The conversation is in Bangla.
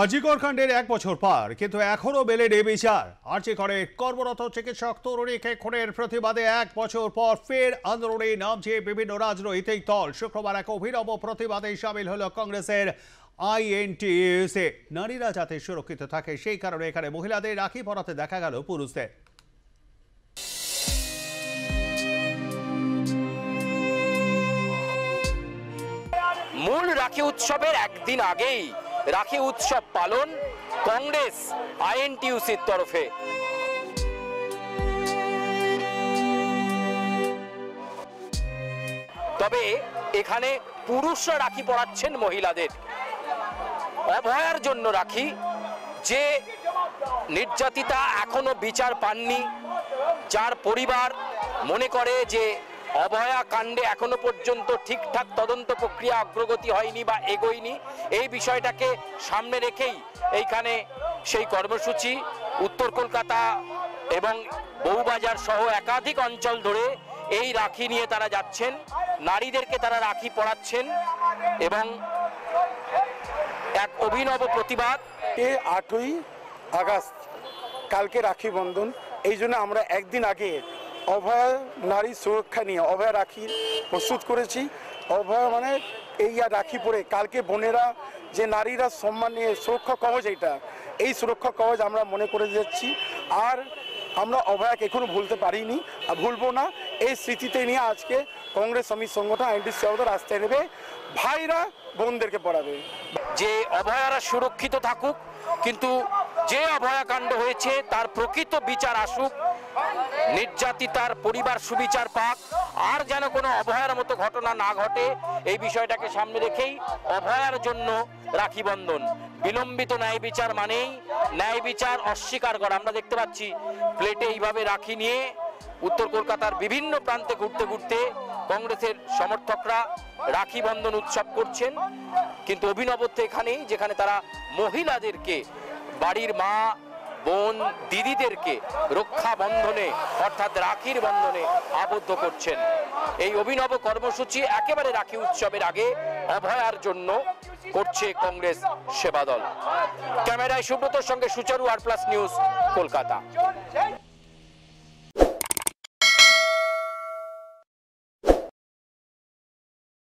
আজিকর কাণ্ডের 1 বছর পার, কিন্তু এখনো মেলেনি বিচার। আর্জি করে কর্মরত চিকিৎসক তরুণীকে খুনের প্রতিবাদে 1 বছর পর ফের আন্দোলনে নামছে বিভিন্ন রাজনৈতিক দল। শুক্রবার এক অভিনব প্রতিবাদে সামিল হলো কংগ্রেসের আইএনটিইউসি। নারীরা যাতে সুরক্ষিত থাকে সেই কারণে এখানে মহিলাদের রাখি পরাতে দেখা গেল পুরুষদের। মূল রাখি উৎসবের একদিন আগেই রাখি উৎসব পালন কংগ্রেস আইএনটিইউসির তরফে। তবে এখানে পুরুষরা রাখি পরাচ্ছেন মহিলাদের। অভয়ার জন্য রাখি, যে নির্যাতিতা এখনো বিচার পাননি, যার পরিবার মনে করে যে অভয়া কাণ্ডে এখনো পর্যন্ত ঠিকঠাক তদন্ত প্রক্রিয়া অগ্রগতি হয়নি বা এগোয়নি, এই বিষয়টাকে সামনে রেখেই এইখানে সেই কর্মসূচি। উত্তর কলকাতা এবং বউবাজার সহ একাধিক অঞ্চল ধরে এই রাখি নিয়ে তারা যাচ্ছেন, নারীদেরকে তারা রাখি পরাচ্ছেন এবং এক অভিনব প্রতিবাদ। 8ই আগস্ট কালকে রাখি বন্ধন, এই জন্য আমরা একদিন আগে অভয়া নারী সুরক্ষা নিয়ে অভয়া রাখি প্রস্তুত করেছি। অভয়া মানে এই রাখি পরে কালকে বোনেরা যে নারীরা সম্মান নিয়ে সুরক্ষা কবচ, এই সুরক্ষা কবচ আমরা মনে করে যাচ্ছি। আর আমরা অভয়াকে এখনো ভুলতে পারিনি আর ভুলবো না। এই স্মৃতিতে নিয়ে আজকে কংগ্রেস শ্রমিক সংগঠন আইএনটিইউসি রাস্তায় নেবে, ভাইরা বোনদেরকে পড়াবে যে অভয়ারা সুরক্ষিত থাকুক, কিন্তু যে অভয়াকাণ্ড হয়েছে তার প্রকৃত বিচার আসুক, নির্যাতিতার পরিবার সুবিচার পাক, আর যেন কোনো অভয়ার মতো ঘটনা না ঘটে, এই বিষয়টাকে সামনে রেখেই অভয়ার জন্য রাখি বন্ধন। বিলম্বিত ন্যায় বিচার মানেই ন্যায় বিচার অস্বীকার করা। আমরা দেখতে পাচ্ছি প্লেটে এইভাবে রাখি নিয়ে উত্তর কলকাতার বিভিন্ন প্রান্তে ঘুরতে ঘুরতে কংগ্রেসের সমর্থকরা রাখি বন্ধন উৎসব করছেন। কিন্তু অভিনবত্ব এখানেই, যেখানে তারা মহিলাদেরকে, বাড়ির মা বোন দিদিদেরকে রক্ষা বন্ধনে অর্থাৎ রাখির বন্ধনে আবদ্ধ করছেন। এই অভিনব কর্মসূচি একেবারে রাখি উৎসবের আগে অভয়ার জন্য করছে কংগ্রেস সেবা দল। ক্যামেরায় সুব্রতর সঙ্গে সুচারু, আর প্লাস নিউজ, কলকাতা।